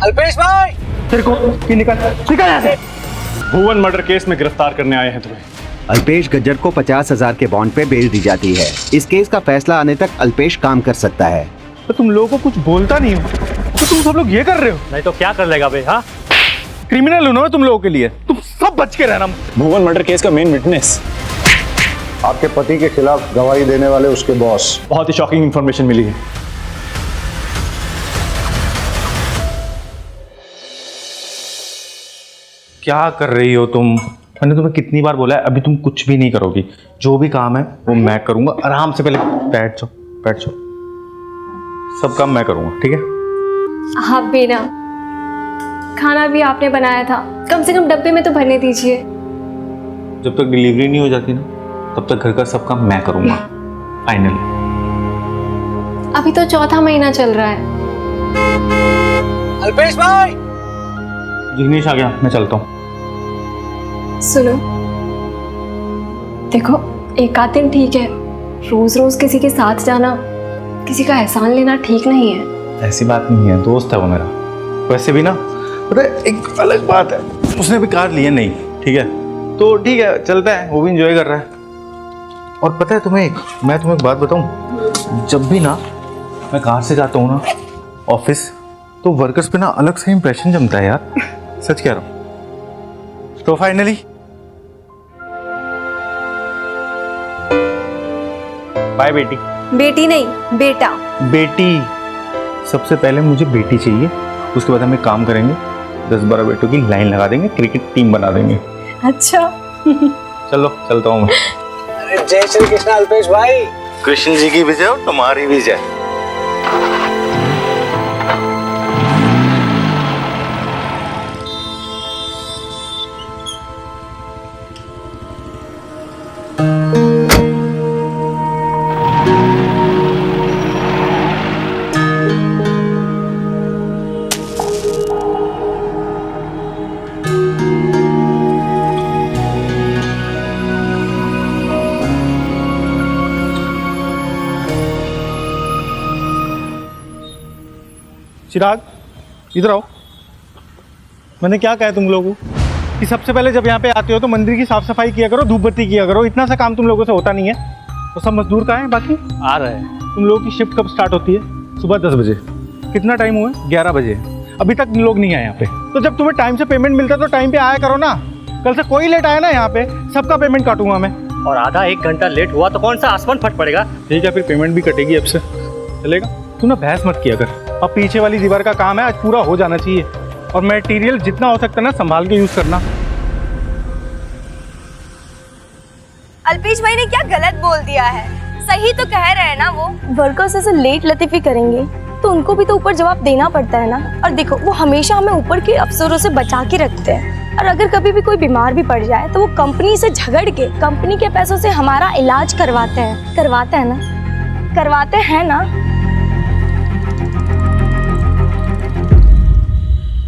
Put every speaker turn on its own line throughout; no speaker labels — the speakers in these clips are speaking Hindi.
अल्पेश भाई,
तेरे को निकल निकल यहाँ से।
भुवन मर्डर केस में गिरफ्तार करने आए हैं तुम्हें।
अल्पेश गज्जर को 50,000 के बॉन्ड पे बेल दी जाती है। इस केस का फैसला आने तक अल्पेश काम कर सकता है।
तो तुम लोगों को कुछ बोलता नहीं हो तो तुम सब लोग ये कर रहे हो।
नहीं तो क्या कर लेगा बे? हाँ,
क्रिमिनल हूं ना मैं तुम लोगों के लिए। तुम सब बच के रहना।
भुवन मर्डर केस का मेन विटनेस,
आपके पति के खिलाफ गवाही देने वाले उसके बॉस।
बहुत ही शॉकिंग इंफॉर्मेशन मिली है।
क्या कर रही हो तुम? मैंने तुम्हें कितनी बार बोला है, अभी तुम कुछ भी नहीं करोगी। जो भी काम है वो मैं करूंगा। आराम से पहले बैठ जाओ, बैठ जाओ। सब काम मैं करूंगा, ठीक है?
हाँ बेना, खाना भी आपने बनाया था, कम से कम डब्बे में तो भरने दीजिए।
जब तक डिलीवरी नहीं हो जाती ना, तब तक घर का सब काम मैं करूंगा। फाइनली।
अभी तो चौथा महीना चल रहा है।
अल्पेश भाई,
जिग्नेश आ गया, मैं चलता हूँ।
सुनो, देखो एक आध दिन ठीक है, रोज रोज किसी के साथ जाना, किसी का एहसान लेना ठीक नहीं है।
ऐसी बात नहीं है, दोस्त है वो मेरा। वैसे भी ना, पता है एक अलग बात है, उसने भी कार लिया नहीं, ठीक है? तो ठीक है, चलता है, वो भी एंजॉय कर रहा है। और पता है मैं तुम्हें एक बात बताऊं, जब भी ना मैं कार से जाता हूँ ना ऑफिस, तो वर्कर्स पे ना अलग से इंप्रेशन जमता है यार। सच कह रहा हूँ। तो फाइनली बाय बेटी।
बेटी नहीं, बेटा।
बेटी, सबसे पहले मुझे बेटी चाहिए, उसके बाद हम एक काम करेंगे, 10-12 बेटों की लाइन लगा देंगे, क्रिकेट टीम बना देंगे।
अच्छा।
चलो चलता हूँ मैं।
अरे जय श्री कृष्ण अल्पेश भाई।
कृष्ण जी की भी जय और तुम्हारी भी जय। चिराग, इधर आओ। मैंने क्या कहा तुम लोगों को कि सबसे पहले जब यहाँ पे आते हो तो मंदिर की साफ सफाई किया करो, धूप बत्ती किया करो। इतना सा काम तुम लोगों से होता नहीं है। तो सब मजदूर कहाँ हैं बाकी?
आ रहे हैं।
तुम लोगों की शिफ्ट कब स्टार्ट होती है? सुबह 10 बजे। कितना टाइम हुआ है? 11 बजे। अभी तक लोग नहीं आए यहाँ पे। तो जब तुम्हें टाइम से पेमेंट मिलता है तो टाइम पे आया करो ना। कल से कोई लेट आया ना यहाँ पे, सबका पेमेंट काटूंगा मैं।
और आधा एक घंटा लेट हुआ तो कौन सा आसमान फट पड़ेगा?
ठीक है, फिर पेमेंट भी कटेगी अब से, चलेगा? तू ना बहस मत किया कर। अब पीछे वाली दीवार का काम है, आज पूरा हो जाना चाहिए। और मटेरियल जितना हो सकता है ना संभाल के यूज करना।
अल्पेश भाई ने क्या गलत बोल दिया है? सही तो कह रहे हैं ना वो। वर्कर्स ऐसे लेट लतीफी करेंगे तो उनको भी तो ऊपर जवाब देना पड़ता है ना। और देखो, वो हमेशा हमें ऊपर के अफसरों से बचा के रखते हैं। और अगर कभी भी कोई बीमार भी पड़ जाए तो वो कंपनी से झगड़ के कंपनी के पैसों से हमारा इलाज करवाते हैं ना।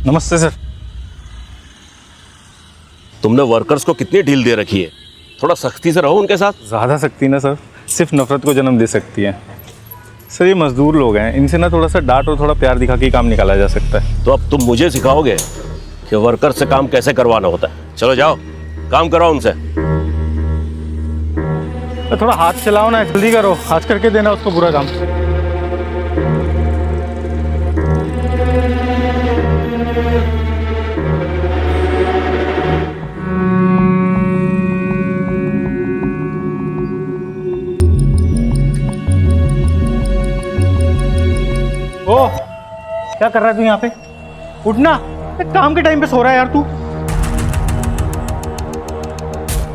नमस्ते सर।
तुमने वर्कर्स को कितनी ढील दे रखी है? थोड़ा सख्ती से रहो उनके साथ।
ज़्यादा सख्ती ना सर, सिर्फ नफरत को जन्म दे सकती है। सर ये मजदूर लोग हैं, इनसे ना थोड़ा सा डांट और थोड़ा प्यार दिखा के काम निकाला जा सकता है।
तो अब तुम मुझे सिखाओगे कि वर्कर से काम कैसे करवाना होता है? चलो जाओ, काम कराओ उनसे।
तो थोड़ा हाथ चलाओ ना, जल्दी करो, आज करके देना उसको पूरा काम। ओ, क्या कर रहा है तू यहाँ पे? उठना, काम के टाइम पे सो रहा है यार तू।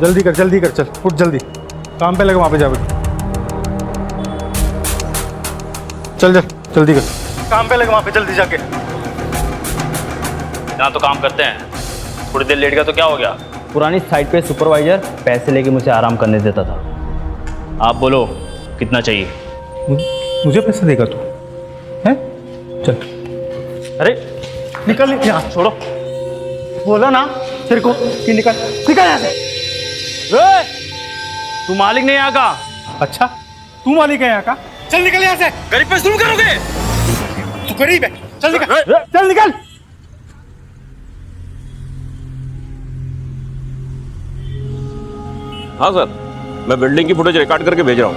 जल्दी कर, चल उठ जल्दी, काम पे लगा, वहां पे जा। चल जल्दी कर, काम पे लगा वहां पे, जल्दी जाके।
यहाँ तो काम करते हैं, थोड़ी देर लेट गया तो क्या हो गया?
पुरानी साइट पे सुपरवाइजर पैसे लेके मुझे आराम करने देता था।
आप बोलो कितना चाहिए?
मुझे पैसे देगा तू? हैं? चल। अरे निकल यहाँ, छोड़ो। बोला ना तेरे को कि निकल यहाँ से।
तू मालिक नहीं यहाँ का?
अच्छा, तू मालिक है यहाँ का? चल निकल यहाँ से।
गरीब पे जुल्म करोगे?
तू गरीब है, चल निकल, चल निकल।
हाँ सर, मैं बिल्डिंग की फुटेज रिकॉर्ड करके भेज रहा हूँ।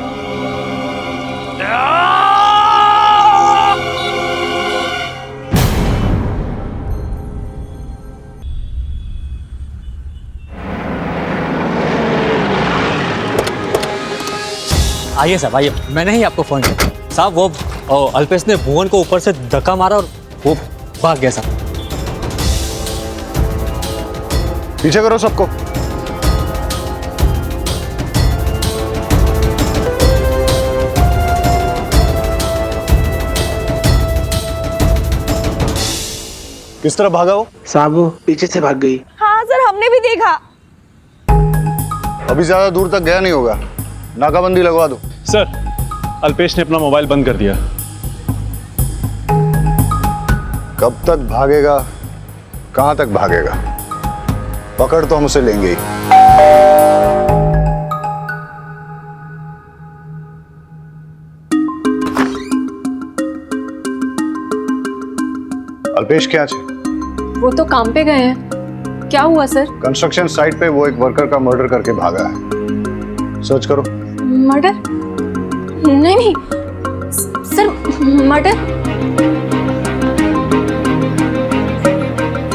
आइए साहब आइए, मैंने ही आपको फ़ोन किया साहब। वो अल्पेश ने भुवन को ऊपर से धक्का मारा और वो भाग गया साहब।
पीछे करो सबको। किस तरह भागा वो?
साहब वो पीछे से भाग गई।
हाँ सर, हमने भी देखा।
अभी ज्यादा दूर तक गया नहीं होगा, नाकाबंदी लगवा दो।
सर, अल्पेश ने अपना मोबाइल बंद कर दिया।
कब तक भागेगा, कहां तक भागेगा? पकड़ तो हम उसे लेंगे ही। अल्पेश क्या है?
वो तो काम पे गए हैं। क्या हुआ सर?
कंस्ट्रक्शन साइट पे वो एक वर्कर का मर्डर करके भागा है। सर्च करो।
मर्डर? नहीं नहीं सर, मर्डर?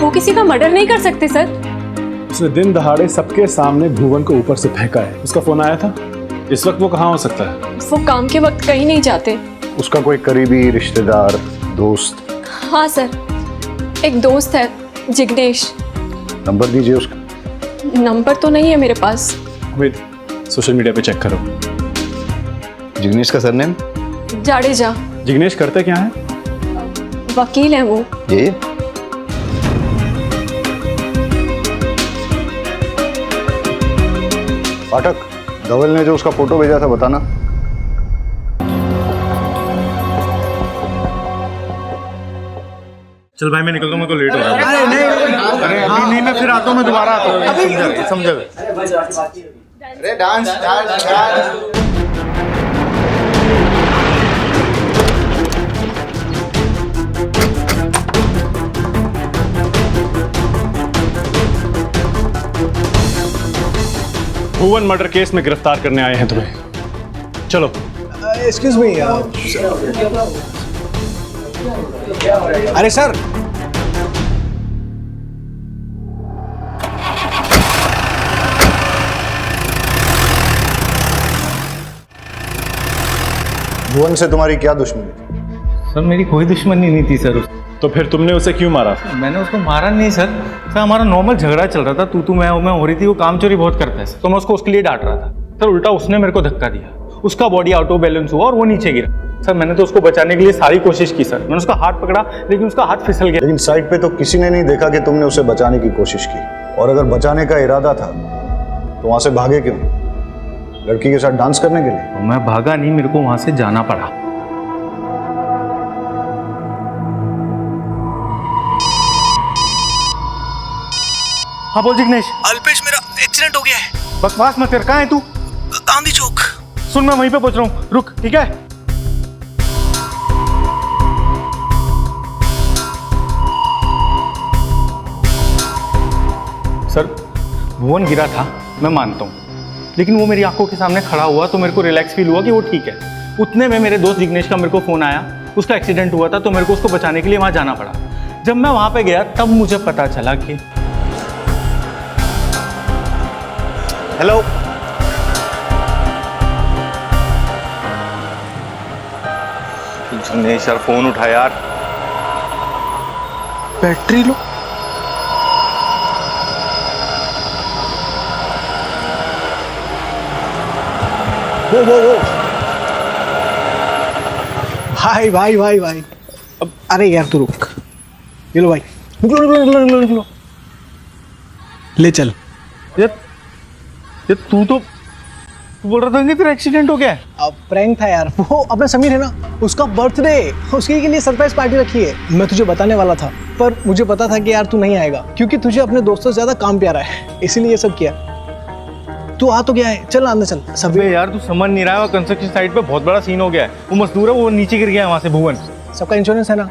वो किसी का मर्डर नहीं कर सकते सर।
उसने दिन दहाड़े सबके सामने भुवन को ऊपर से फेंका है। उसका फोन आया था। इस वक्त वो कहाँ हो सकता है?
वो काम के वक्त कहीं नहीं जाते।
उसका कोई करीबी रिश्तेदार, दोस्त?
हाँ सर, एक दोस्त है जिग्नेश।
नंबर दीजिए उसका।
नंबर तो नहीं है मेरे पास।
वेट, सोशल मीडिया पे चेक करो।
जिग्नेश का सरनेम?
जाडेजा।
जिग्नेश करते क्या है?
वकील है वो।
ये
पाठक, धवल ने जो उसका फोटो भेजा था बताना।
चल भाई मैं निकलता हूँ, मैं तो लेट हो रहा हूँ। अरे अभी नहीं, मैं फिर आता हूँ, मैं दोबारा आता हूँ। समझा?
अरे डांस डांस डांस।
भुवन मर्डर केस में गिरफ्तार करने आए हैं तुम्हें। चलो।
Excuse me. अरे सर,
भुवन से तुम्हारी क्या दुश्मनी थी?
सर मेरी कोई दुश्मनी नहीं थी सर।
तो फिर तुमने उसे क्यों मारा?
मैंने उसको मारा नहीं सर। सर हमारा नॉर्मल झगड़ा चल रहा था, तू मैं हो रही थी। वो काम चोरी बहुत करता है सर, तो मैं उसको उसके लिए डांट रहा था सर। उल्टा उसने मेरे को धक्का दिया, उसका बॉडी आउट ऑफ बैलेंस हुआ और वो नीचे गिरा। सर मैंने तो उसको बचाने के लिए सारी कोशिश की सर। मैंने उसका हाथ पकड़ा लेकिन उसका हाथ फिसल गया।
लेकिन साइट पे तो किसी ने नहीं देखा कि तुमने उसे बचाने की कोशिश की। और अगर बचाने का इरादा था तो वहां से भागे क्यों? लड़की के साथ डांस करने के लिए?
तो मैं भागा नहीं, मेरे को वहां से जाना पड़ा। हाँ बोल जिग्नेश।
अल्पेश, मेरा एक्सीडेंट हो गया है।
बकवास मत कर, कहाँ है तू?
गांधी चौक।
सुन मैं वहीं पे पहुंच रहा हूँ, रुक ठीक है? सर भुवन गिरा था, मैं मानता हूँ, लेकिन वो मेरी आंखों के सामने खड़ा हुआ तो मेरे को रिलैक्स फील हुआ कि वो ठीक है। उतने में मेरे दोस्त जिग्नेश का मेरे को फ़ोन आया, उसका एक्सीडेंट हुआ था तो मेरे को उसको बचाने के लिए वहाँ जाना पड़ा। जब मैं वहाँ पे गया तब मुझे पता चला कि हेलो जिग्नेश यार, फ़ोन उठा यार। Battery low.
वो भाई भाई भाई भाई, अब अरे यार तू रुक। ये लो भाई, निकलो निकलो निकलो निकलो निकलो। ले चल।
ये तू बोल रहा था कि तेरा एक्सीडेंट हो गया है?
अब प्रैंक था यार। वो अपना समीर है ना, उसका बर्थडे, उसके लिए सरप्राइज पार्टी रखी है। मैं तुझे बताने वाला था पर मुझे पता था कि यार तू नहीं आएगा क्योंकि तुझे अपने दोस्तों से ज्यादा काम प्यारा है, इसीलिए ये सब किया। तू आ तो गया है, चल अंदर चल। सब
यार तू समझ नहीं रहा है, कंस्ट्रक्शन साइट पे बहुत बड़ा सीन हो गया है। वो मजदूर है, वो नीचे गिर गया है वहाँ से भुवन।
सबका इंश्योरेंस है ना,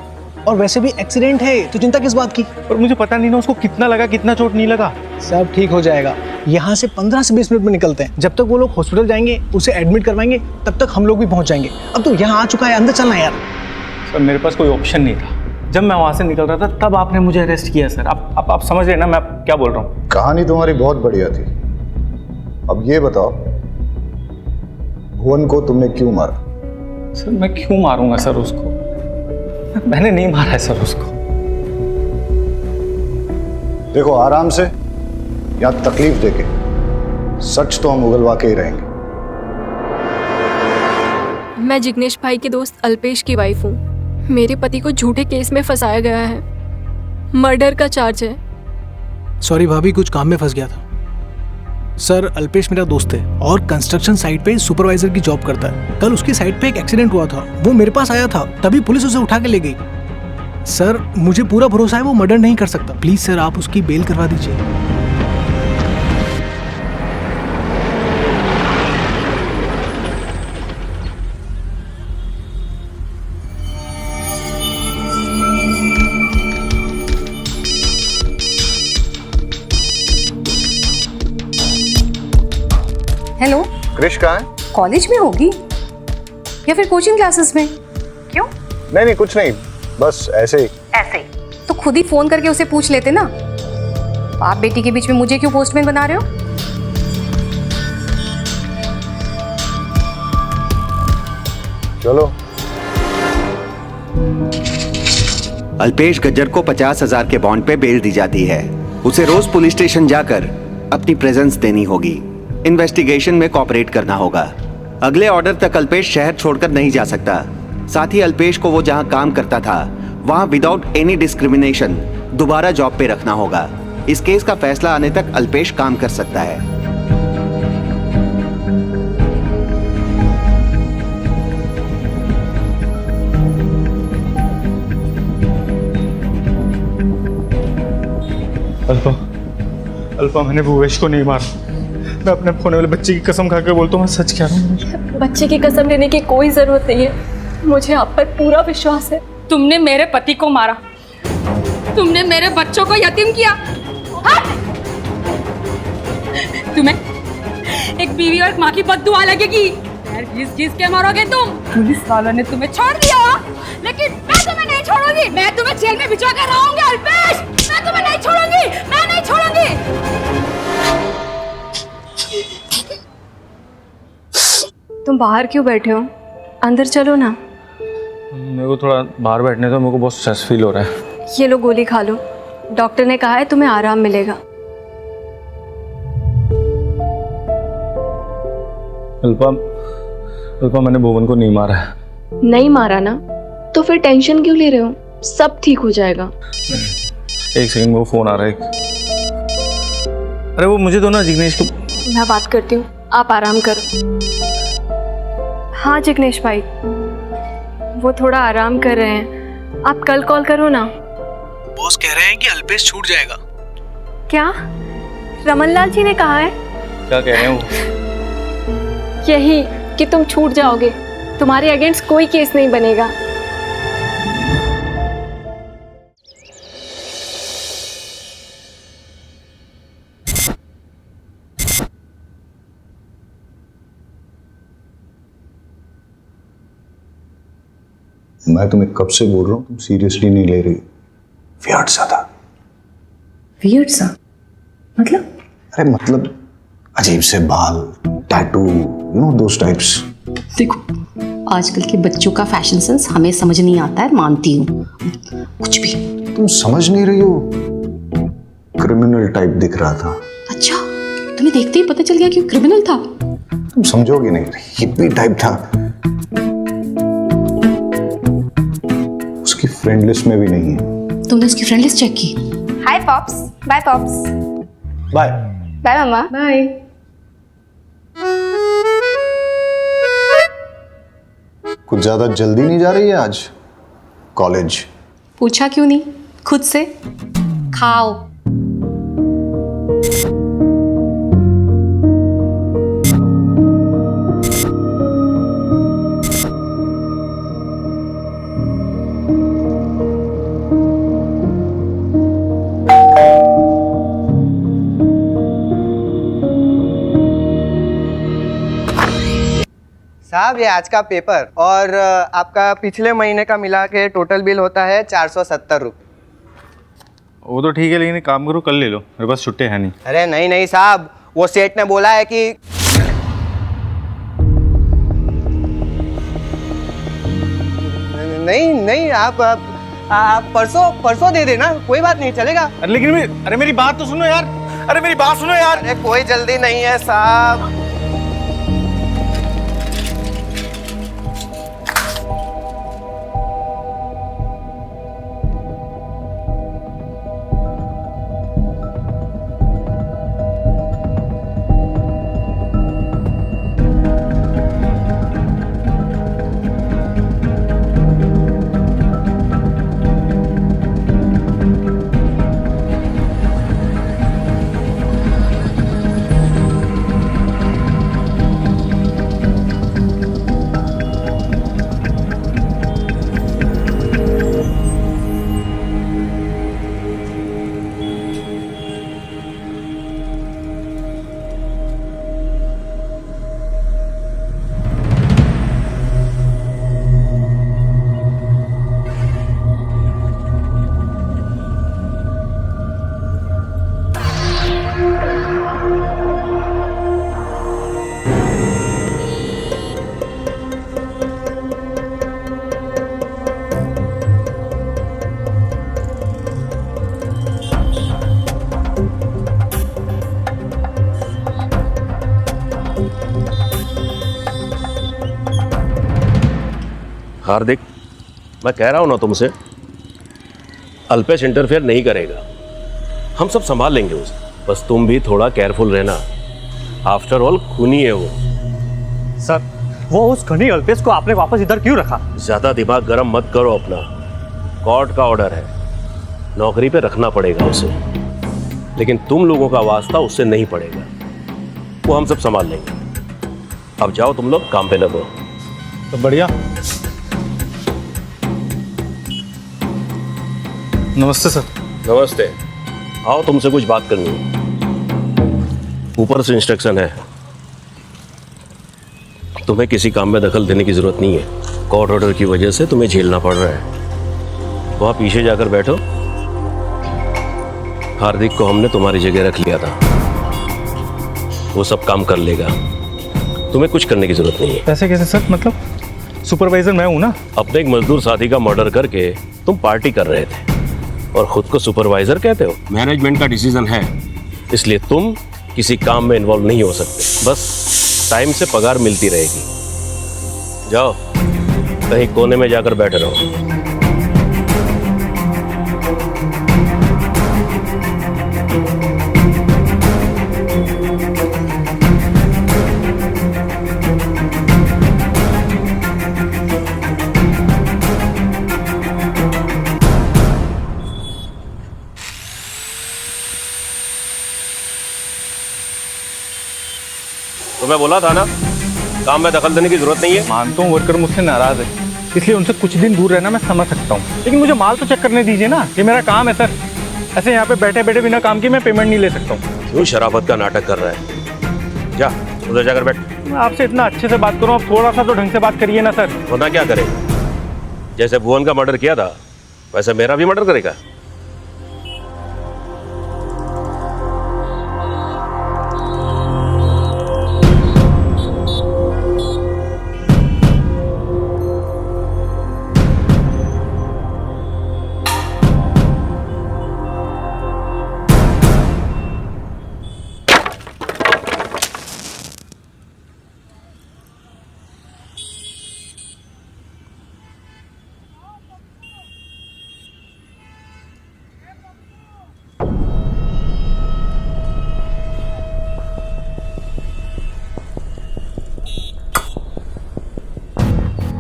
और वैसे भी एक्सीडेंट है तो चिंता किस बात की?
पर मुझे पता नहीं ना उसको कितना लगा, कितना चोट नहीं लगा।
सब ठीक हो जाएगा। यहाँ से 15 से 20 मिनट में निकलते हैं। जब तक वो लोग हॉस्पिटल जाएंगे, उसे एडमिट करवाएंगे, तब तक हम लोग भी पहुँच जाएंगे। अब तो यहाँ आ चुका है, अंदर चलना यार।
सर मेरे पास कोई ऑप्शन नहीं था। जब मैं वहाँ से निकल रहा था तब आपने मुझे अरेस्ट किया सर। आप समझ रहे हैं ना मैं क्या बोल रहा हूँ?
कहानी तुम्हारी बहुत बढ़िया थी। अब ये बताओ, भुवन को तुमने क्यों मारा?
सर मैं क्यों मारूंगा सर उसको? मैंने नहीं मारा है सर उसको।
देखो आराम से या तकलीफ देके, सच तो हम उगलवा के ही रहेंगे।
मैं जिग्नेश भाई के दोस्त अल्पेश की वाइफ हूँ। मेरे पति को झूठे केस में फंसाया गया है, मर्डर का चार्ज है।
सॉरी भाभी, कुछ काम में फंस गया था। सर अल्पेश मेरा दोस्त है और कंस्ट्रक्शन साइट पे सुपरवाइजर की जॉब करता है। कल उसकी साइट पे एक एक्सीडेंट हुआ था, वो मेरे पास आया था, तभी पुलिस उसे उठा के ले गई। सर मुझे पूरा भरोसा है वो मर्डर नहीं कर सकता। प्लीज सर आप उसकी बेल करवा दीजिए।
हेलो,
क्रिश कहाँ है?
कॉलेज में होगी या फिर कोचिंग क्लासेस में? क्यों?
नहीं कुछ नहीं, बस ऐसे ही।
ऐसे ही तो खुद ही फोन करके उसे पूछ लेते ना। बाप बेटी के बीच में मुझे क्यों पोस्टमैन बना रहे हो?
चलो।
अल्पेश गज्जर को 50,000 के बॉन्ड पे बेल दी जाती है। उसे रोज पुलिस स्टेशन जाकर अपनी प्रेजेंस देनी होगी। इन्वेस्टिगेशन में कोऑपरेट करना होगा। अगले ऑर्डर तक अल्पेश शहर छोड़कर नहीं जा सकता। साथ ही अल्पेश को वो जहां काम करता था वहां विदाउट एनी डिस्क्रिमिनेशन दोबारा जॉब पे रखना होगा। इस केस का फैसला आने तक अल्पेश काम कर सकता है।
अल्पा मैंने भुवेश को नहीं मारा। मैं अपने खोने वाले बच्चे की कसम खा के बोलता हूँ, मैं सच कह रहा हूँ।
बच्चे की कसम लेने की कोई जरूरत नहीं है, मुझे आप पर पूरा विश्वास है।
तुमने मेरे पति को मारा, तुमने मेरे बच्चों को यतीम किया। तुम्हें एक बीवी और माँ की बद्दुआ लगेगी। घिस घिस के मरोगे तुम। पुलिस वालों ने तुम्हें छोड़ दिया, लेकिन मैं तुम्हें नहीं छोड़ूंगी। मैं तुम्हें जेल में भिजवा कर रहूंगी अल्पेश। मैं तुम्हें नहीं छोड़ूंगी, मैं नहीं छोड़ूंगी।
तुम बाहर क्यों बैठे हो? अंदर चलो ना।
मेरे को थोड़ा बाहर बैठने दो, मेरे को बहुत स्ट्रेस फील हो रहा है।
ये लो गोली खा लो, डॉक्टर ने कहा है तुम्हें आराम मिलेगा।
अल्पा मैंने भुवन को नहीं मारा है।
नहीं मारा ना, तो फिर टेंशन क्यों ले रहे हो? सब ठीक हो जाएगा।
एक सेकंड, वो फोन आ रहा है। अरे वो मुझे दो ना जिग्नेश को।
मैं बात करती हूँ, आप आराम करो। हाँ जिग्नेश भाई, वो थोड़ा आराम कर रहे हैं, आप कल कॉल करो ना।
बॉस कह रहे हैं कि अल्पेश छूट जाएगा।
क्या रमनलाल जी ने कहा है?
क्या कह रहे हैं वो?
यही कि तुम छूट जाओगे, तुम्हारे अगेंस्ट कोई केस नहीं बनेगा।
मैं तुम्हें कब से बोल रहा हूँ, तुम सीरियसली नहीं ले रही। वियर्ड सा था।
वियर्ड सा मतलब?
अरे मतलब अजीब से बाल, tattoo, you know those types.
देखो, आजकल के बच्चों का फैशन सेंस हमें समझ नहीं आता है, मानती हूँ। कुछ भी
तुम समझ नहीं रही हो, क्रिमिनल टाइप दिख रहा था।
अच्छा, तुम्हें देखते ही पता चल गया कि क्रिमिनल था?
तुम समझोगे नहीं, हिप्पी टाइप था। उसकी फ्रेंड लिस्ट में भी नहीं है।
तुमने उसकी फ्रेंड लिस्ट चेक की?
Hi pops, bye pops.
Bye
bye मम्मा।
बाय।
कुछ ज्यादा जल्दी नहीं जा रही है आज कॉलेज?
पूछा क्यों नहीं खुद से? खाओ।
साहब ये आज का पेपर और आपका पिछले महीने का मिला के टोटल बिल होता है 470 रुपये।
वो तो ठीक है, लेकिन एक काम करो कल ले लो, मेरे पास छुट्टे हैं नहीं।
अरे नहीं नहीं साहब, वो सेठ ने बोला है कि नहीं नहीं आप परसों दे देना, कोई बात नहीं, चलेगा।
लेकिन अरे मेरी बात तो सुनो यार, अरे मेरी बात सुनो यार।
अरे कोई जल्दी नहीं है साहब।
हार्दिक, मैं कह रहा हूं ना तुमसे, अल्पेश इंटरफेयर नहीं करेगा, हम सब संभाल लेंगे उसे। बस तुम भी थोड़ा केयरफुल रहना, आफ्टर ऑल खूनी है वो।
सर, वो उस खनी अल्पेश को आपने वापस इधर क्यों रखा?
ज्यादा दिमाग गर्म मत करो अपना, कोर्ट का ऑर्डर है, नौकरी पे रखना पड़ेगा उसे, लेकिन तुम लोगों का वास्ता उससे नहीं पड़ेगा, वो हम सब संभाल लेंगे। अब जाओ तुम लोग काम पे लगो।
तो बढ़िया। नमस्ते सर।
नमस्ते, आओ तुमसे कुछ बात करनी है। ऊपर से इंस्ट्रक्शन है, तुम्हें किसी काम में दखल देने की जरूरत नहीं है। कोर्ट ऑर्डर की वजह से तुम्हें झेलना पड़ रहा है। वहां पीछे जाकर बैठो। हार्दिक को हमने तुम्हारी जगह रख लिया था, वो सब काम कर लेगा, तुम्हें कुछ करने की जरूरत नहीं है।
ऐसे कैसे सर? मतलब सुपरवाइजर मैं हूं ना।
अपने एक मजदूर साथी का मर्डर करके तुम पार्टी कर रहे थे और खुद को सुपरवाइजर कहते हो। मैनेजमेंट का डिसीजन है, इसलिए तुम किसी काम में इन्वॉल्व नहीं हो सकते। बस टाइम से पगार मिलती रहेगी। जाओ कहीं कोने में जाकर बैठे रहो। मैं बोला था ना, काम में दखल देने की जरूरत नहीं है।
मानता हूँ वर्कर मुझसे नाराज है, इसलिए उनसे कुछ दिन दूर रहना मैं समझ सकता हूँ, लेकिन मुझे माल तो चेक करने दीजिए ना, ये मेरा काम है सर। ऐसे यहाँ पे बैठे बैठे बिना काम के मैं पेमेंट नहीं ले सकता हूँ।
क्यों शराफत का नाटक कर रहा है? जा उधर जाकर बैठ।
मैं आपसे इतना अच्छे से बात करूँ, आप थोड़ा सा तो ढंग से बात करिए ना सर।
वरना क्या करेगा? जैसे भुवन का मर्डर किया था वैसे मेरा भी मर्डर करेगा।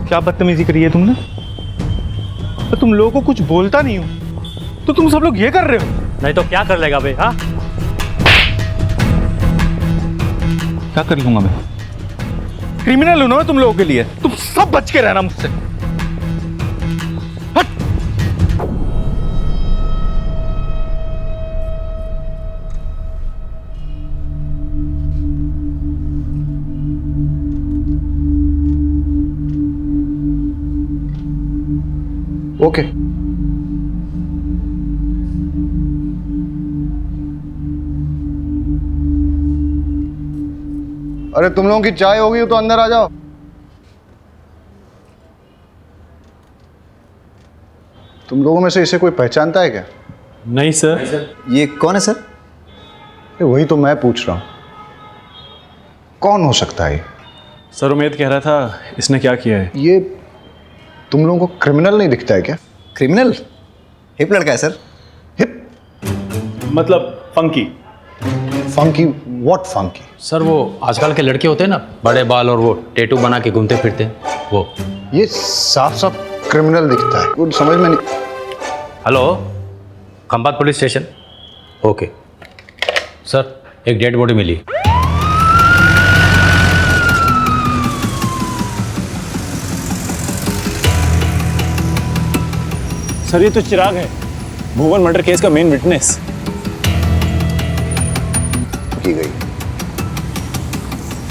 क्या बदतमीजी करी है तुमने? तो तुम लोगों को कुछ बोलता नहीं हो तो तुम सब लोग ये कर रहे हो।
नहीं तो क्या कर लेगा बे? हाँ,
क्या कर लूंगा मैं? क्रिमिनल हूं ना तुम लोगों के लिए। तुम सब बच के रहना मुझसे।
ओके। अरे तुम लोगों की चाय होगी तो अंदर आ जाओ। तुम लोगों में से इसे कोई पहचानता है क्या?
नहीं सर।
ये कौन है सर? वही तो मैं पूछ रहा हूं, कौन हो सकता है?
सर उमेद कह रहा था इसने क्या किया है।
ये तुम लोगों को क्रिमिनल नहीं दिखता है क्या?
क्रिमिनल? हिप लड़का है सर।
मतलब funky.
Funky? What funky?
Sir वो आजकल के लड़के होते हैं ना, बड़े बाल और वो टैटू बना के घूमते फिरते हैं, वो।
ये साफ साफ क्रिमिनल दिखता है, कुछ समझ में नहीं।
Hello, Khambhat police station. Okay sir, एक डेड बॉडी मिली।
सर ये तो चिराग है, भुवन मर्डर केस का मेन विटनेस।
की गई।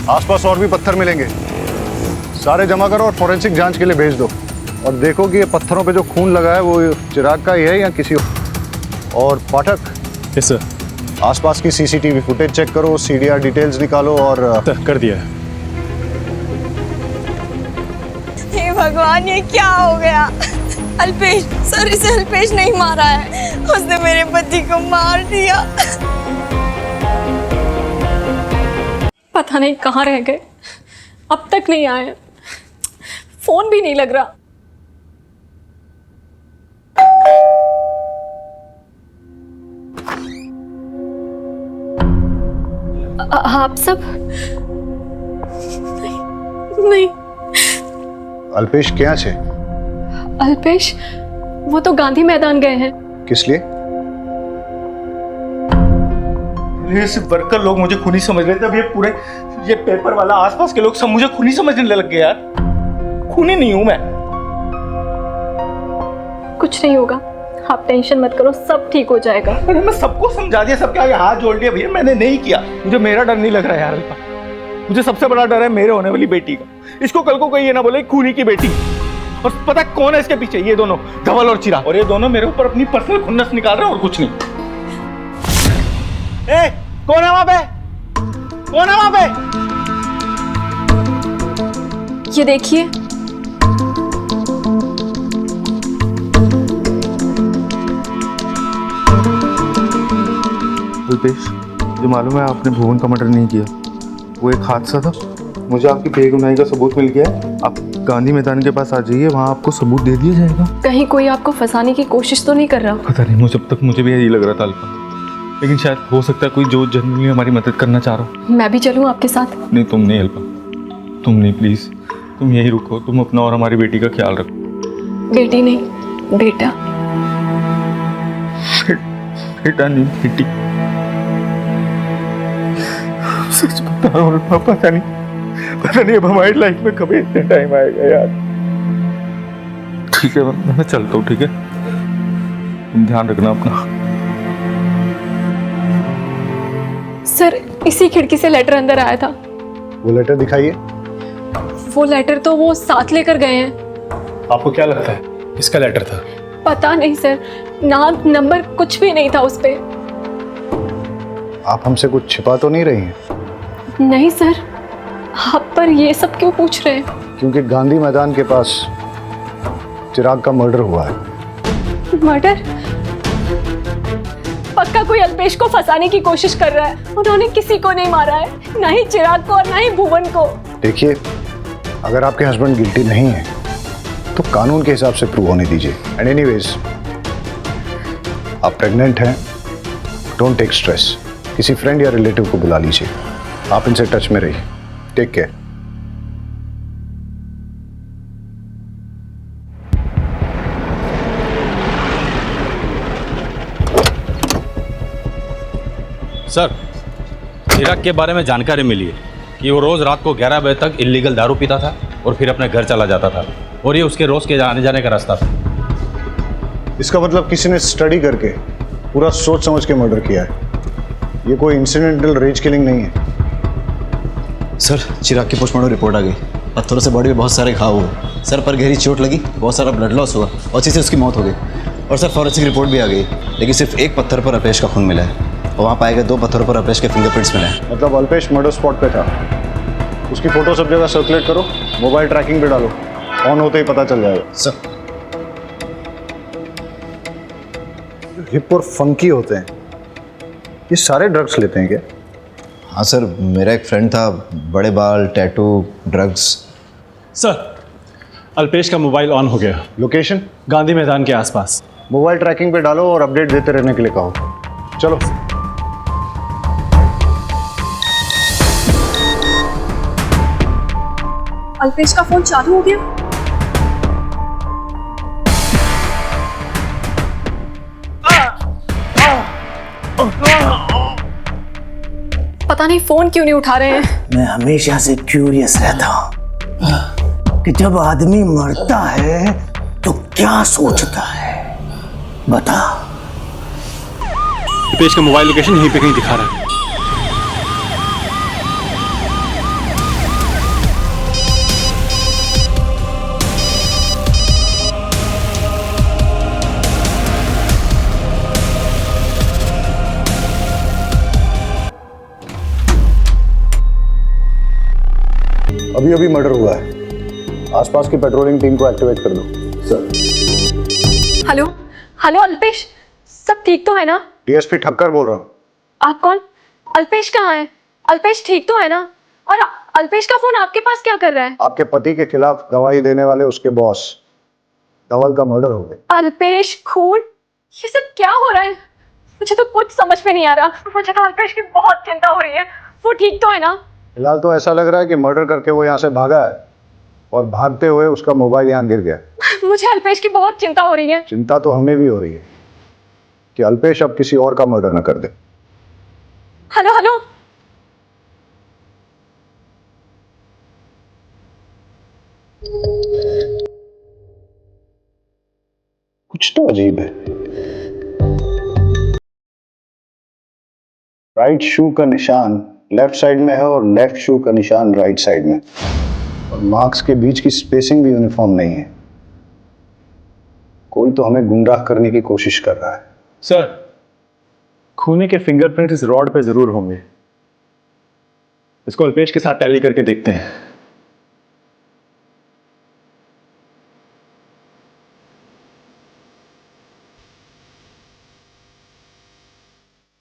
आसपास और भी पत्थर मिलेंगे, सारे जमा करो और फॉरेंसिक जांच के लिए भेज दो। और देखो कि ये पत्थरों पे जो खून लगा है वो चिराग का ही है या किसी और। पाठक।
Yes sir.
आसपास की सीसीटीवी फुटेज चेक करो, सीडीआर डिटेल्स निकालो और
कर दिया।
हे भगवान, ये क्या हो गया? अल्पेश सर, इसे अल्पेश नहीं मारा है, उसने मेरे पति को मार दिया।
पता नहीं कहाँ रह गए, अब तक नहीं आए, फोन भी नहीं लग रहा। आप सब नहीं।
अल्पेश क्या छे?
अल्पेश वो तो गांधी मैदान गए हैं।
किस लिए?
ये सिर्फ वर्कर लोग मुझे खूनी समझ रहे थे, अब ये पेपर वाला आसपास के लोग सब मुझे खूनी समझने लग गए यार। खूनी नहीं हूं मैं।
कुछ नहीं होगा, आप टेंशन मत करो, सब ठीक हो जाएगा।
अरे मैं सबको समझा दिया, सबके आगे हाथ जोड़ दिया, भैया मैंने नहीं किया। मुझे मेरा डर नहीं लग रहा है यार अल्पा। मुझे सबसे बड़ा डर है मेरे होने वाली बेटी का। इसको कल को कोई ये ना बोले खूनी की बेटी। और पता कौन है इसके पीछे? ये दोनों, धवल और चिराग। और ये दोनों मेरे ऊपर अपनी पर्सनल खुन्नस निकाल रहे हैं और कुछ नहीं। ए, कौन है वहां पे? कौन है वहां पे?
ये देखिए,
अल्पेश, जो मालूम है आपने भुवन का मर्डर नहीं किया, वो एक हादसा था। मुझे आपकी बेगुनाही का सबूत मिल गया है। आप गांधी मैदान के पास आ जाइए, वहाँ आपको सबूत दे दिया जाएगा।
कहीं कोई आपको फंसाने की कोशिश तो नहीं कर रहा?
पता नहीं, मुझे अब तक मुझे भी यही लग रहा था अल्पा, लेकिन शायद हो सकता है कोई जो जनरली हमारी मदद करना चाह रहा हो।
मैं भी चलूं आपके साथ?
नहीं तुम नहीं अल्पा, तुम नहीं, प्लीज तुम यही रुको। तुम अपना और हमारी बेटी का ख्याल रखो।
बेटी नहीं, बेटा।
बेटा नहीं, बेटी। सच बता रहा हूं, पता नहीं अब हमारी लाइफ में कभी इतना टाइम आएगा यार। ठीक है मैं चलता हूँ, ठीक है? तुम ध्यान रखना अपना।
सर इसी खिड़की से लेटर अंदर आया था।
वो लेटर दिखाइए।
वो लेटर तो वो साथ लेकर गए हैं।
आपको क्या लगता है किसका लेटर था?
पता नहीं सर, नाम नंबर कुछ भी नहीं था उस पे।
आप हमसे कुछ छिपा तो नहीं रही हैं?
नहीं सर, आप पर ये सब क्यों पूछ रहे हैं?
क्योंकि गांधी मैदान के पास चिराग का मर्डर हुआ है।
मर्डर? पक्का कोई अल्पेश को फंसाने की कोशिश कर रहा है। उन्होंने किसी को नहीं मारा है, ना ही चिराग को और ना ही भुवन को।
देखिए, अगर आपके हस्बैंड गिल्टी नहीं है तो कानून के हिसाब से प्रूव होने दीजिए। एंड एनीवेज, आप प्रेग्नेंट हैं, डोंट टेक स्ट्रेस। किसी फ्रेंड या रिलेटिव को बुला लीजिए। आप इनसे टच में रहिए। Take care.
सर, चिराग के बारे में जानकारी मिली है कि वो रोज रात को 11 बजे तक इल्लीगल दारू पीता था और फिर अपने घर चला जाता था, और ये उसके रोज के आने जाने का रास्ता था।
इसका मतलब किसी ने स्टडी करके पूरा सोच समझ के मर्डर किया है। ये कोई इंसिडेंटल रेज किलिंग नहीं है।
सर चिराग की पोस्टमार्टम रिपोर्ट आ गई। पत्थरों से बॉडी पे बहुत सारे घाव हुए, सर पर गहरी चोट लगी, बहुत सारा ब्लड लॉस हुआ और इसी से उसकी मौत हो गई। और सर फॉरेंसिक रिपोर्ट भी आ गई, लेकिन सिर्फ एक पत्थर पर अल्पेश का खून मिला है और वहाँ पाए गए 2 पत्थरों पर अल्पेश के फिंगरप्रिंट्स मिले हैं।
मतलब अल्पेश मर्डर स्पॉट पे था। उसकी फोटो सब जगह सर्कुलेट करो, मोबाइल ट्रैकिंग पे डालो, ऑन होते ही पता चल जाएगा।
सर
हिप और फंकी होते हैं, ये सारे ड्रग्स लेते हैं क्या?
हाँ सर, मेरा एक फ्रेंड था, बड़े बाल, टैटू, ड्रग्स।
सर अल्पेश का मोबाइल ऑन हो गया।
लोकेशन?
गांधी मैदान के आसपास।
मोबाइल ट्रैकिंग पे डालो और अपडेट देते रहने के लिए कहो। चलो।
अल्पेश का फोन चालू हो गया।
पता नहीं फोन क्यों नहीं उठा रहे हैं।
मैं हमेशा से क्यूरियस रहता हूँ कि जब आदमी मरता है तो क्या सोचता है, बता।
अल्पेश का मोबाइल लोकेशन यहीं पे कहीं दिखा रहा है।
अभी अभी मर्डर हुआ है, आसपास की पेट्रोलिंग टीम को एक्टिवेट कर दो। सर।
हेलो हेलो अल्पेश, सब ठीक तो है ना?
डीएसपी ठक्कर बोल रहा हूँ।
आप कौन? अल्पेश कहाँ है? अल्पेश ठीक तो है ना? और अल्पेश का फोन आपके पास क्या कर रहा है?
आपके पति के खिलाफ गवाही देने वाले उसके बॉस धवल का मर्डर हो गया।
अल्पेश खून, ये सब क्या हो रहा है? मुझे तो कुछ समझ में नहीं आ रहा। मुझे तो अल्पेश की बहुत चिंता हो रही है। वो ठीक तो है ना?
फिलहाल तो ऐसा लग रहा है कि मर्डर करके वो यहाँ से भागा है और भागते हुए उसका मोबाइल यहाँ गिर गया।
मुझे अल्पेश की बहुत चिंता हो रही है।
चिंता तो हमें भी हो रही है कि अल्पेश अब किसी और का मर्डर न कर दे।
हेलो हेलो,
कुछ तो अजीब है। राइट शू का निशान लेफ्ट साइड में है और लेफ्ट शू का निशान राइट साइड में, और मार्क्स के बीच की स्पेसिंग भी यूनिफॉर्म नहीं है। कोई तो हमें गुमराह करने की कोशिश कर रहा है।
सर खूने के फिंगरप्रिंट इस रॉड पे जरूर होंगे। इसको अल्पेश के साथ टैली करके देखते हैं।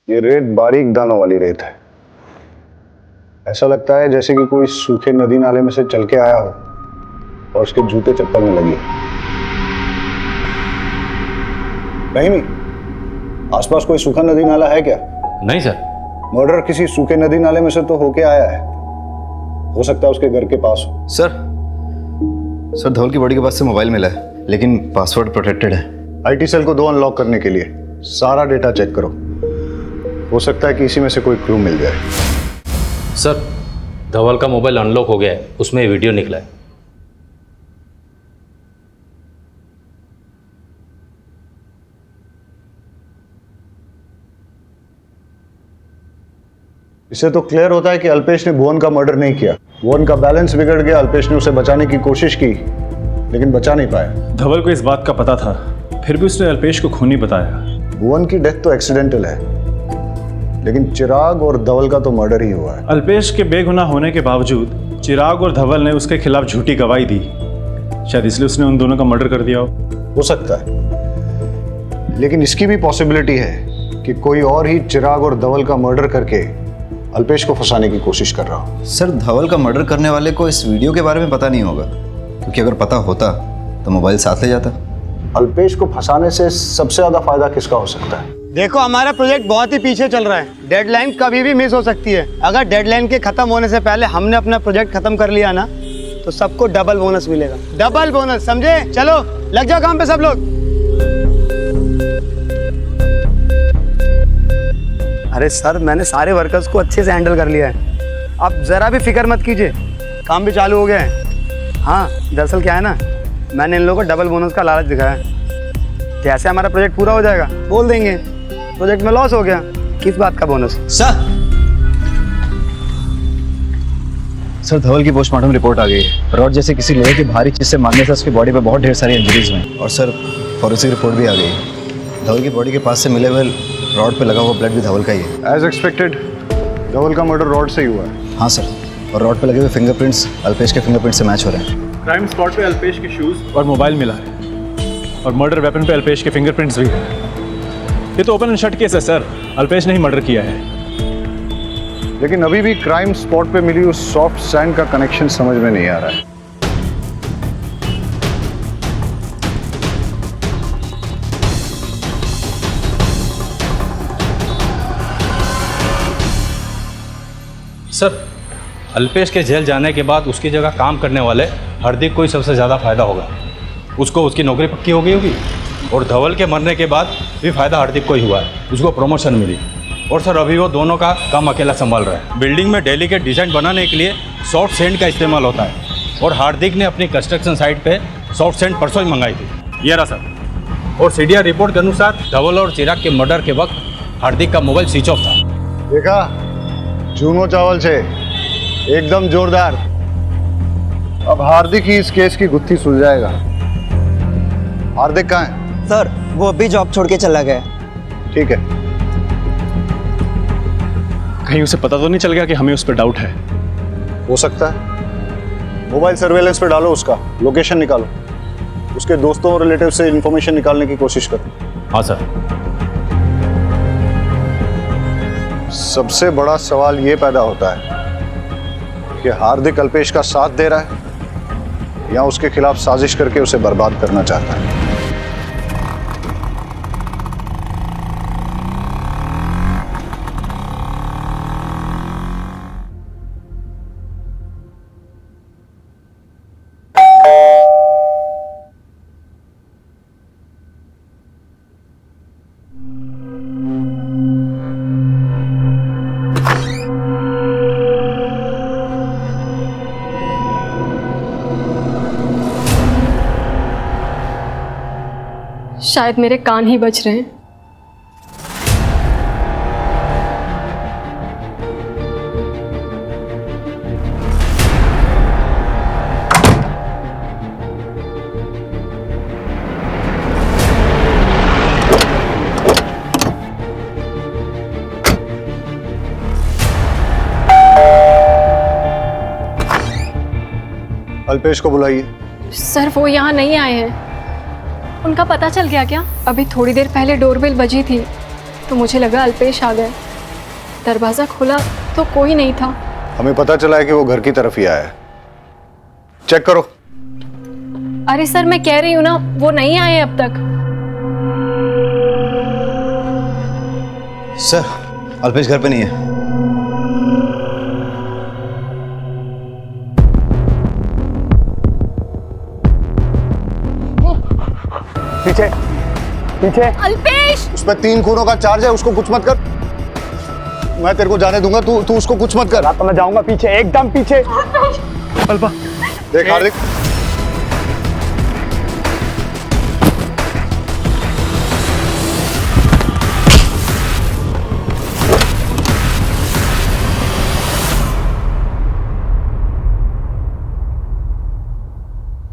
ये रेत बारीक दानों वाली रेत है। ऐसा लगता है जैसे कि कोई सूखे नदी नाले में से चल के आया हो और उसके जूते चप्पल में लगी। नहीं, आसपास कोई सूखा नदी नाला है क्या?
नहीं सर।
मर्डर किसी सूखे नदी नाले में से तो होके आया है, हो सकता है उसके घर के पास हो।
सर धवल की बॉडी के पास से मोबाइल मिला है, लेकिन पासवर्ड प्रोटेक्टेड है।
आईटी सेल को 2 अनलॉक करने के लिए सारा डेटा चेक करो, हो सकता है कि इसी में से कोई क्लू मिल जाए।
सर धवल का मोबाइल अनलॉक हो गया है, उसमें वीडियो निकला है।
इससे तो क्लियर होता है कि अल्पेश ने भुवन का मर्डर नहीं किया। भुवन का बैलेंस बिगड़ गया, अल्पेश ने उसे बचाने की कोशिश की लेकिन बचा नहीं पाया।
धवल को इस बात का पता था, फिर भी उसने अल्पेश को खूनी बताया।
भुवन की डेथ तो एक्सीडेंटल है, लेकिन चिराग और धवल का तो मर्डर ही हुआ है।
अल्पेश के बेगुनाह होने के बावजूद चिराग और धवल ने उसके खिलाफ झूठी गवाही दी, शायद इसलिए उसने उन दोनों का मर्डर कर दिया
हो सकता है, लेकिन इसकी भी पॉसिबिलिटी है कि कोई और ही चिराग और धवल का मर्डर करके अल्पेश को फंसाने की कोशिश कर रहा हो।
सर धवल का मर्डर करने वाले को इस वीडियो के बारे में पता नहीं होगा, क्योंकि अगर पता होता तो मोबाइल साथ ले जाता।
अल्पेश को फंसाने से सबसे ज्यादा फायदा किसका हो सकता है?
देखो हमारा प्रोजेक्ट बहुत ही पीछे चल रहा है, डेडलाइन कभी भी मिस हो सकती है। अगर डेडलाइन के खत्म होने से पहले हमने अपना प्रोजेक्ट खत्म कर लिया ना, तो सबको डबल बोनस मिलेगा। डबल बोनस, समझे? चलो लग जाओ काम पे सब लोग। अरे सर, मैंने सारे वर्कर्स को अच्छे से हैंडल कर लिया है, आप जरा भी फिक्र मत कीजिए, काम भी चालू हो गया है। हाँ दरअसल क्या है ना, मैंने इन लोगों को डबल बोनस का लालच दिखाया है। जैसे हमारा प्रोजेक्ट पूरा हो जाएगा बोल देंगे प्रोजेक्ट में लॉस हो गया, किस बात का बोनस?
सर धवल की पोस्टमार्टम रिपोर्ट आ गई है। रॉड जैसे किसी लोहे की भारी चीज से मारने से उसकी बॉडी पे बहुत ढेर सारी इंजरीज हुई और सर फॉरेंसिक रिपोर्ट भी आ गई है। धवल की बॉडी के पास से मिले हुए रॉड पे लगा हुआ ब्लड भी धवल का ही है।
एज एक्सपेक्टेड धवल का मर्डर रॉड से ही हुआ है।
हाँ सर, और रॉड पे लगे हुए फिंगरप्रिंट्स अल्पेश के फिंगरप्रिंट से मैच हो रहे हैं।
क्राइम स्पॉट पे अल्पेश के शूज और मोबाइल मिला है और मर्डर वेपन पे अल्पेश के फिंगरप्रिंट्स भी हैं। ये तो ओपन एंड शट केस है सर, अल्पेश ने ही मर्डर किया है।
लेकिन अभी भी क्राइम स्पॉट पे मिली उस सॉफ्ट सैंड का कनेक्शन समझ में नहीं आ रहा है।
सर अल्पेश के जेल जाने के बाद उसकी जगह काम करने वाले हार्दिक को ही सबसे ज़्यादा फायदा होगा। उसको उसकी नौकरी पक्की हो गई होगी और धवल के मरने के बाद भी फायदा हार्दिक को ही हुआ है, उसको प्रमोशन मिली। और सर अभी वो दोनों का काम अकेला संभाल रहा है। बिल्डिंग में डेलीकेट डिजाइन बनाने के लिए सॉफ्ट सैंड का इस्तेमाल होता है और हार्दिक ने अपनी कंस्ट्रक्शन साइट पे सॉफ्ट सैंड परसों ही मंगाई थी। ये रहा सर। और सीडीआर रिपोर्ट के अनुसार धवल और चिराग के मर्डर के वक्त हार्दिक का मोबाइल स्विच ऑफ था।
देखा, चूनो चावल से एकदम जोरदार। अब हार्दिक ही इस केस की गुत्थी सुलझाएगा। हार्दिक कहाँ है?
सर वो अभी जॉब छोड़ के चला गया।
ठीक है।
कहीं उसे पता तो नहीं चल गया कि हमें उस पर डाउट है?
हो सकता है। मोबाइल सर्वेलेंस पे डालो, उसका लोकेशन निकालो, उसके दोस्तों और रिलेटिव से इंफॉर्मेशन निकालने की कोशिश करो।
हाँ सर।
सबसे बड़ा सवाल ये पैदा होता है कि हार्दिक अल्पेश का साथ दे रहा है या उसके खिलाफ साजिश करके उसे बर्बाद करना चाहता है।
शायद मेरे कान ही बज रहे हैं।
अल्पेश को बुलाइए।
सर वो यहाँ नहीं आए हैं। उनका पता चल गया क्या? अभी थोड़ी देर पहले डोरबेल बजी थी तो मुझे लगा अल्पेश आ गए। दरवाज़ा खोला तो कोई नहीं था।
हमें पता चला है कि वो घर की तरफ ही आया है। चेक करो।
अरे सर मैं कह रही हूँ ना, वो नहीं आए अब तक।
सर अल्पेश घर पे नहीं है।
पीछे पीछे।
अल्पेश!
उस पर 3 खूनों का चार्ज है, उसको कुछ मत कर। मैं तेरे को जाने दूंगा, तू उसको कुछ मत कर।
तो मैं जाऊंगा पीछे, एकदम पीछे।
अल्पा देख हार्दिक,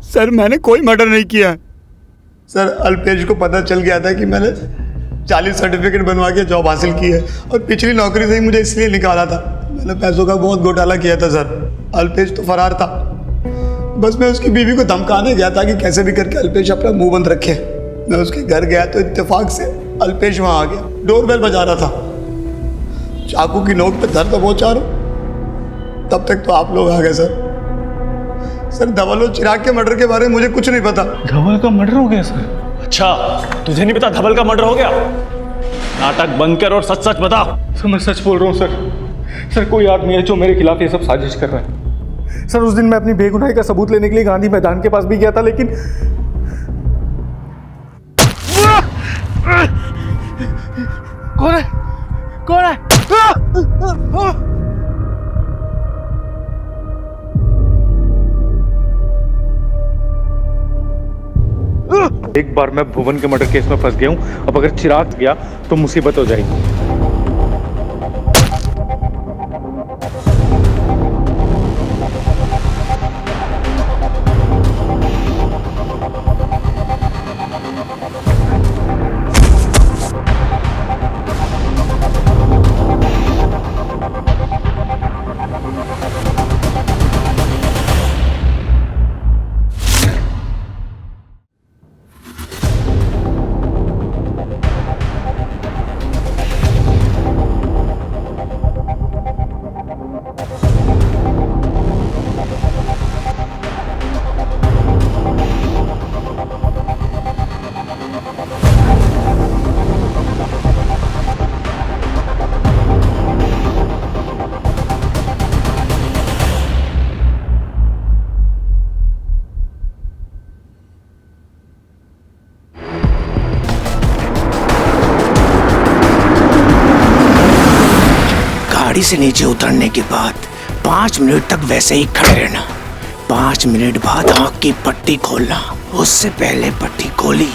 सर मैंने कोई मर्डर नहीं किया। सर अल्पेश को पता चल गया था कि मैंने 40 सर्टिफिकेट बनवा के जॉब हासिल की है और पिछली नौकरी से ही मुझे इसलिए निकाला था। मैंने पैसों का बहुत घोटाला किया था सर। अल्पेश तो फरार था, बस मैं उसकी बीवी को धमकाने गया था कि कैसे भी करके अल्पेश अपना मुंह बंद रखे। मैं उसके घर गया तो इत्तेफाक से अल्पेश वहाँ आ गया। डोरबेल बजा रहा था, चाकू की नोक पे दर्द पहुँचा रहा। तब तक तो आप लोग आ गए सर। सर धवल और चिराग के मर्डर के बारे में मुझे कुछ नहीं पता।
धवल का मर्डर हो गया सर? अच्छा, तुझे नहीं पता धवल का मर्डर हो गया? नाटक बंद कर और सच सच बता।
सर मैं सच बोल रहा हूँ सर। सर कोई आदमी है जो मेरे खिलाफ ये सब साजिश कर रहा है। सर उस दिन मैं अपनी बेगुनाही का सबूत लेने के लिए गांधी मैदान के पास भी गया था, लेकिन कौन है? कौन है? एक बार मैं भुवन के मर्डर केस में फंस गया हूं, अब अगर चिराग गया तो मुसीबत हो जाएगी।
गाड़ी से नीचे उतरने के बाद 5 मिनट तक वैसे ही खड़े रहना। 5 मिनट बाद आँख की पट्टी खोलना। उससे पहले पट्टी खोली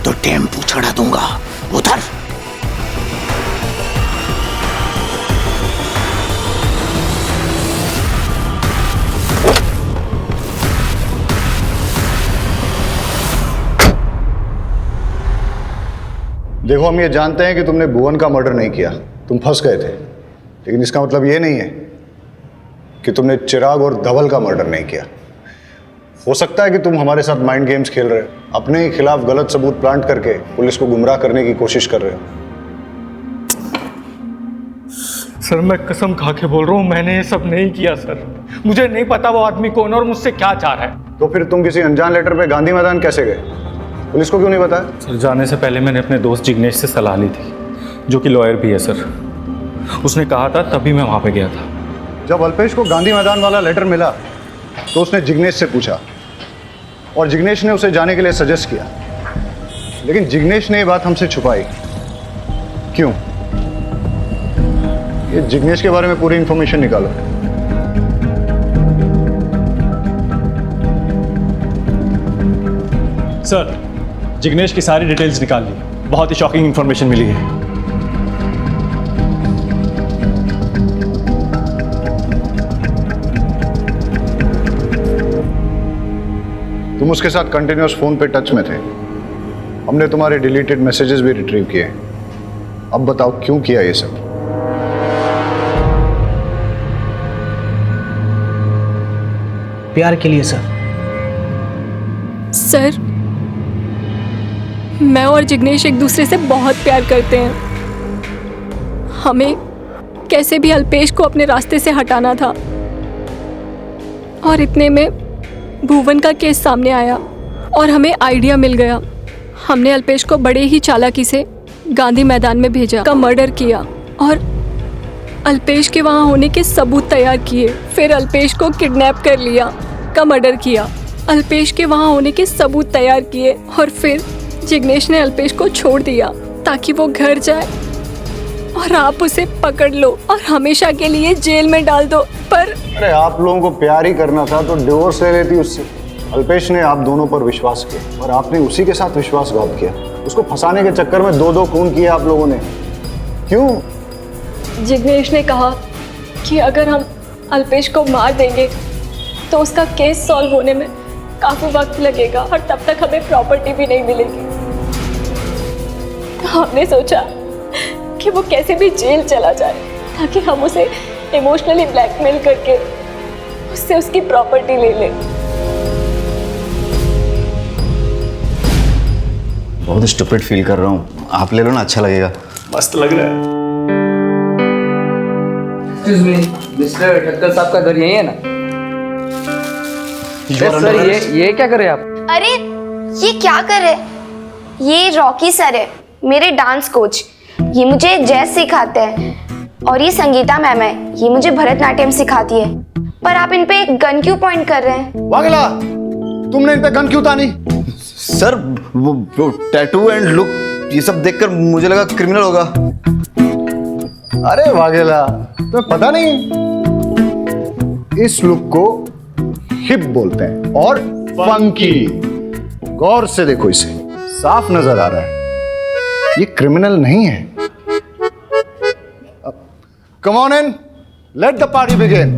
तो टेम्पू चढ़ा दूंगा। उधर
देखो, हम ये जानते हैं कि तुमने भुवन का मर्डर नहीं किया, तुम फंस गए थे, लेकिन इसका मतलब ये नहीं है कि तुमने चिराग और धवल का मर्डर नहीं किया। हो सकता है कि तुम हमारे साथ माइंड गेम्स खेल रहे हो, अपने ही खिलाफ गलत सबूत प्लांट करके पुलिस को गुमराह करने की कोशिश कर रहे हो।
सर, मैं कसम खा के बोल रहा हूँ, मैंने ये सब नहीं किया सर। मुझे नहीं पता वो आदमी कौन है और मुझसे क्या चाह रहा है।
तो फिर तुम किसी अनजान लेटर पे गांधी मैदान कैसे गए? पुलिस को क्यों नहीं बताया?
सर, जाने से पहले मैंने अपने दोस्त जिग्नेश से सलाह ली थी, जो कि लॉयर भी है सर। उसने कहा था, तभी मैं वहाँ पे गया था।
जब अल्पेश को गांधी मैदान वाला लेटर मिला तो उसने जिग्नेश से पूछा और जिग्नेश ने उसे जाने के लिए सजेस्ट किया, लेकिन जिग्नेश ने ये बात हमसे छुपाई। क्यों? ये जिग्नेश के बारे में पूरी इंफॉर्मेशन निकालो।
सर, जिग्नेश की सारी डिटेल्स निकाल ली, बहुत ही शॉकिंग इंफॉर्मेशन मिली है।
तुम उसके साथ कंटिन्यूअस फोन पे टच में थे, हमने तुम्हारे डिलीटेड मैसेजेस भी रिट्रीव किए। अब बताओ क्यों किया ये सब?
प्यार के लिए सर।
सर, मैं और जिग्नेश एक दूसरे से बहुत प्यार करते हैं। हमें कैसे भी अल्पेश को अपने रास्ते से हटाना था, और इतने में भुवन का केस सामने आया और हमें आइडिया मिल गया। हमने अल्पेश को बड़े ही चालाकी से गांधी मैदान में भेजा, का मर्डर किया और अल्पेश के वहाँ होने के सबूत तैयार किए। फिर अल्पेश को किडनैप कर लिया, का मर्डर किया। अल्पेश के वहाँ होने के सबूत तैयार किए और फिर जिग्नेश ने अल्पेश को छोड़ दिया ताकि वो घर जाए और आप उसे पकड़ लो और हमेशा के लिए जेल में डाल दो। पर
अरे, आप लोगों को प्यार ही करना था तो डिवोर्स ले लेती उससे। अल्पेश ने आप दोनों पर विश्वास किया और आपने उसी के साथ विश्वासघात किया। उसको फंसाने के चक्कर में 2-2 खून किए आप लोगों ने। क्यों?
जिग्नेश ने कहा कि अगर हम अल्पेश को मार देंगे तो उसका केस सॉल्व होने में काफी वक्त लगेगा और तब तक हमें प्रॉपर्टी भी नहीं मिलेगी। तो हमने सोचा कि वो कैसे भी जेल चला जाए ताकि हम उसे इमोशनली ब्लैकमेल करके उससे उसकी प्रॉपर्टी ले लें।
बहुत स्टूपिड फील कर रहा हूँ, आप ले लो ना, अच्छा लगेगा।
मस्त लग रहा है।
मिस्टर ठक्कर साहब का घर यही है ना? सर, ये क्या कर रहे हैं आप?
अरे, ये क्या कर रहे? ये रॉकी सर है, मेरे डांस कोच। ये मुझे जैज सिखाते हैं और ये संगीता मैम है, ये मुझे भरतनाट्यम सिखाती है। पर आप इन पे गन क्यों पॉइंट कर रहे हैं?
वागेला, तुमने इन पे गन क्यों तानी?
सर, वो टैटू एंड लुक, ये सब देखकर मुझे लगा क्रिमिनल होगा।
अरे वागेला, तुम्हें पता नहीं, इस लुक को हिप बोलते हैं और फंकी। गौर से देखो इसे, साफ नजर आ रहा है ये क्रिमिनल नहीं है। Come on in, let the party begin.